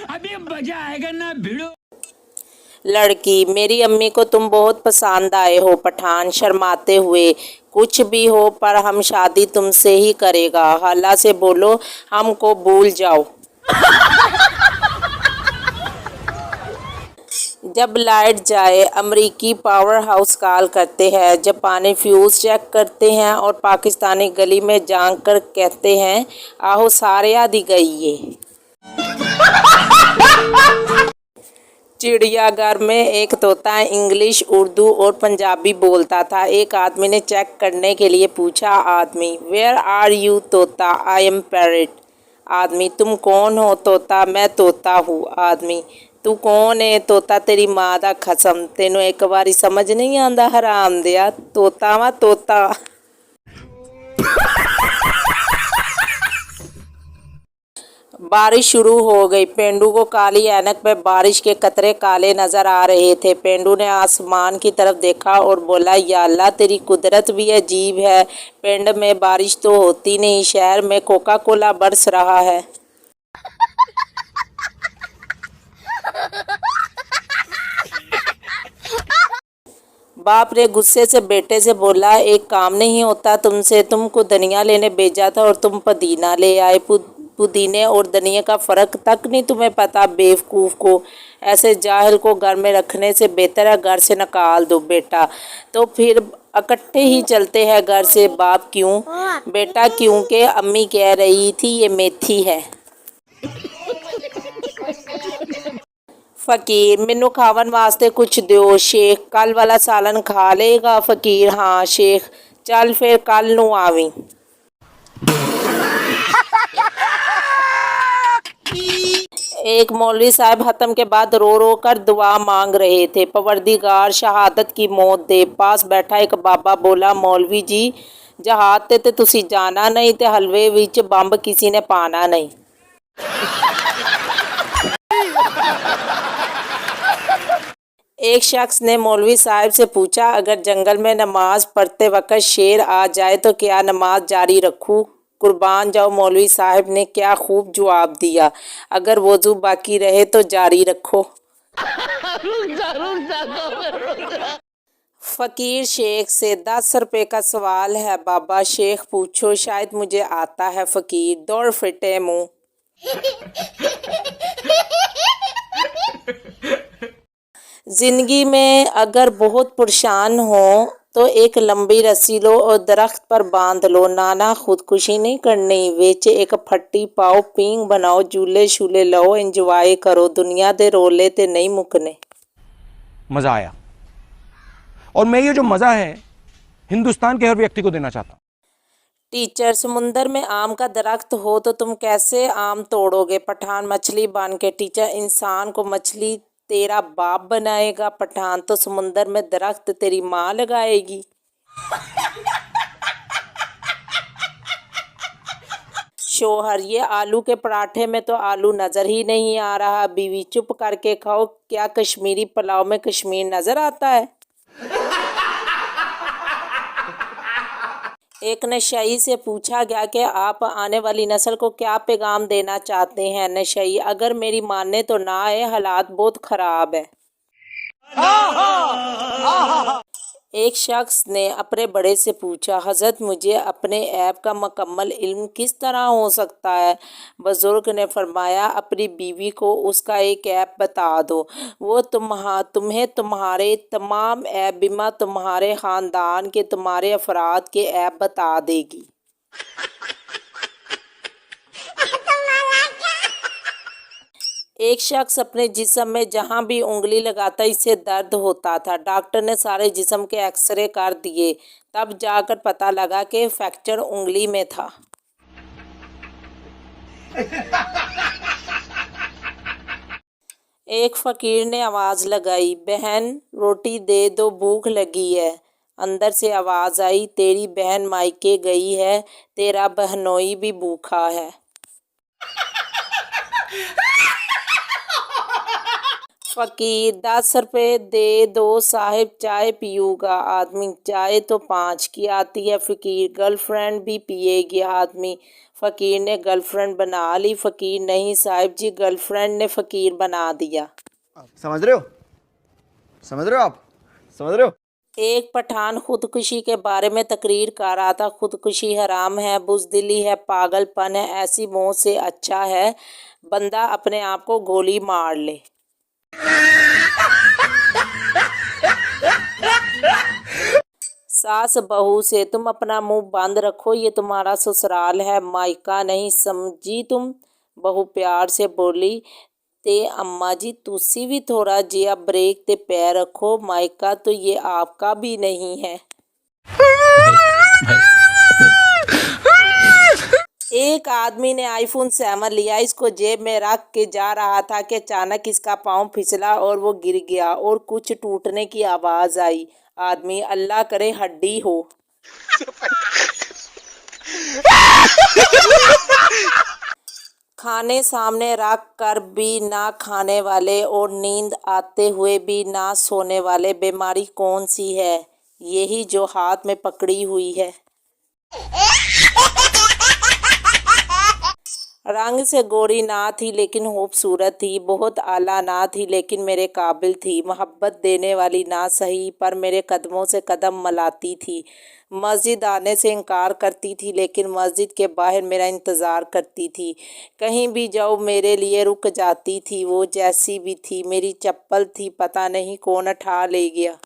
अभी मजा आएगा ना भिड़ो। लड़की, मेरी अम्मी को तुम बहुत पसंद आए हो। पठान शर्माते हुए, कुछ भी हो पर हम शादी तुमसे ही करेगा। हाला से बोलो, हमको भूल जाओ। जब लाइट जाए, अमरीकी पावर हाउस कॉल करते हैं, जापानी फ्यूज चेक करते हैं और पाकिस्तानी गली में जांग कर कहते हैं, आहो सारिया दी गई ये। चिड़ियाघर में एक तोता इंग्लिश, उर्दू और पंजाबी बोलता था। एक आदमी ने चेक करने के लिए पूछा, आदमी, वेयर आर यू? तोता, आई एम पैरट। आदमी, तुम कौन हो? तोता, मैं तोता हूँ। आदमी, तू कौन है? तोता, तेरी माँ दा खसम, तेनों एक बारी समझ नहीं आंदा हराम दिया, तोता वा तोता। बारिश शुरू हो गई। पेंडू को काली ऐनक में बारिश के कतरे काले नजर आ रहे थे। पेंडू ने आसमान की तरफ देखा और बोला, या अल्लाह, तेरी कुदरत भी अजीब है। पिंड में बारिश तो होती नहीं, शहर में कोका कोला बरस रहा है। बाप ने गुस्से से बेटे से बोला, एक काम नहीं होता तुमसे, तुमको धनिया लेने भेजा था और तुम पुदीना ले आए। पुदीने और धनिया का फ़र्क तक नहीं तुम्हें पता, बेवकूफ़ को। ऐसे जाहिल को घर में रखने से बेहतर है घर से निकाल दो। बेटा, तो फिर इकट्ठे ही चलते हैं घर से। बाप, क्यों? बेटा, क्योंकि अम्मी कह रही थी ये मेथी है। फ़कीर, मैनू खावन वास्ते कुछ दो। शेख, कल वाला सालन खा लेगा? फ़कीर, हाँ शेख, चल फिर कल नू आवी। एक मौलवी साहब खत्म के बाद रो रो कर दुआ मांग रहे थे, परवरदिगार शहादत की मौत दे। पास बैठा एक बाबा बोला, मौलवी जी, जहाद ते तुसी जाना नहीं ते हलवे विच बंब किसी ने पाना नहीं। एक शख्स ने मौलवी साहब से पूछा, अगर जंगल में नमाज पढ़ते वक्त शेर आ जाए तो क्या नमाज जारी रखूं? कुर्बान जाओ, मौलवी साहब ने क्या खूब जवाब दिया, अगर वजू बाकी रहे तो जारी रखो। फ़कीर शेख से, 10 रुपए का सवाल है बाबा। शेख, पूछो, शायद मुझे आता है। फ़कीर, दौड़ फिटे मुँह। जिंदगी में अगर बहुत परेशान हो तो एक लंबी रस्सी लो और दरख्त पर बांध लो। नाना, खुदकुशी नहीं करनी। वेचे एक फट्टी पाओ, पींग बनाओ, झूले शूले लो, एंजॉय करो। दुनिया दे रोले ते नहीं मुकने। मजा आया, और मैं ये जो मजा है हिंदुस्तान के हर व्यक्ति को देना चाहता हूं। टीचर, समुंदर में आम का दरख्त हो तो तुम कैसे आम तोड़ोगे? पठान, मछली बन के। टीचर, इंसान को मछली तेरा बाप बनाएगा। पठान, तो समुंदर में दरख्त तेरी माँ लगाएगी। शोहर, ये आलू के पराठे में तो आलू नजर ही नहीं आ रहा। बीवी, चुप करके खाओ, क्या कश्मीरी पुलाव में कश्मीर नजर आता है? एक नशाई से पूछा गया कि आप आने वाली नस्ल को क्या पैगाम देना चाहते हैं? नशाई, अगर मेरी माने तो ना आए, हालात बहुत ख़राब है। एक शख्स ने अपने बड़े से पूछा, हज़रत, मुझे अपने ऐब का मुकम्मल इल्म किस तरह हो सकता है? बुजुर्ग ने फरमाया, अपनी बीवी को उसका एक ऐब बता दो, वो तुम्हें तुम्हारे तमाम ऐब बिमा तुम्हारे ख़ानदान के तुम्हारे अफराद के ऐब बता देगी। एक शख्स अपने जिस्म में जहाँ भी उंगली लगाता इससे दर्द होता था। डॉक्टर ने सारे जिस्म के एक्सरे कर दिए, तब जाकर पता लगा कि फ्रैक्चर उंगली में था। एक फ़कीर ने आवाज़ लगाई, बहन रोटी दे दो, भूख लगी है। अंदर से आवाज़ आई, तेरी बहन मायके गई है, तेरा बहनोई भी भूखा है। फकीर 10 रुपए दे दो साहिब चाय पीऊंगा आदमी, चाय तो 5 की आती है। फकीर गर्लफ्रेंड भी पिएगी आदमी, फकीर ने गर्लफ्रेंड बना ली। फकीर नहीं साहिब जी, गर्लफ्रेंड ने फकीर बना दिया। समझ रहे हो? समझ रहे हो आप? समझ रहे हो? एक पठान खुदकुशी के बारे में तकरीर कर रहा था। खुदकुशी हराम है, बुज़दिली है, पागलपन है, ऐसी मौत से अच्छा है बंदा अपने आप को गोली मार ले। सास बहू से, तुम अपना मुंह बंद रखो, ये तुम्हारा ससुराल है, मायका नहीं, समझी तुम? बहू प्यार से बोली, ते अम्मा जी तुसी भी थोड़ा जिया ब्रेक ते पैर रखो, मायका तो ये आपका भी नहीं है। एक आदमी ने आईफोन 7 लिया, इसको जेब में रख के जा रहा था कि अचानक इसका पाँव फिसला और वो गिर गया और कुछ टूटने की आवाज़ आई। आदमी, अल्लाह करे हड्डी हो। खाने सामने रख कर भी ना खाने वाले और नींद आते हुए भी ना सोने वाले, बीमारी कौन सी है? यही जो हाथ में पकड़ी हुई है। रंग से गोरी ना थी लेकिन खूबसूरत थी, बहुत आला ना थी लेकिन मेरे काबिल थी, मोहब्बत देने वाली ना सही पर मेरे कदमों से कदम मिलाती थी, मस्जिद आने से इनकार करती थी लेकिन मस्जिद के बाहर मेरा इंतज़ार करती थी, कहीं भी जाऊँ मेरे लिए रुक जाती थी, वो जैसी भी थी, मेरी चप्पल थी, पता नहीं कौन उठा ले गया।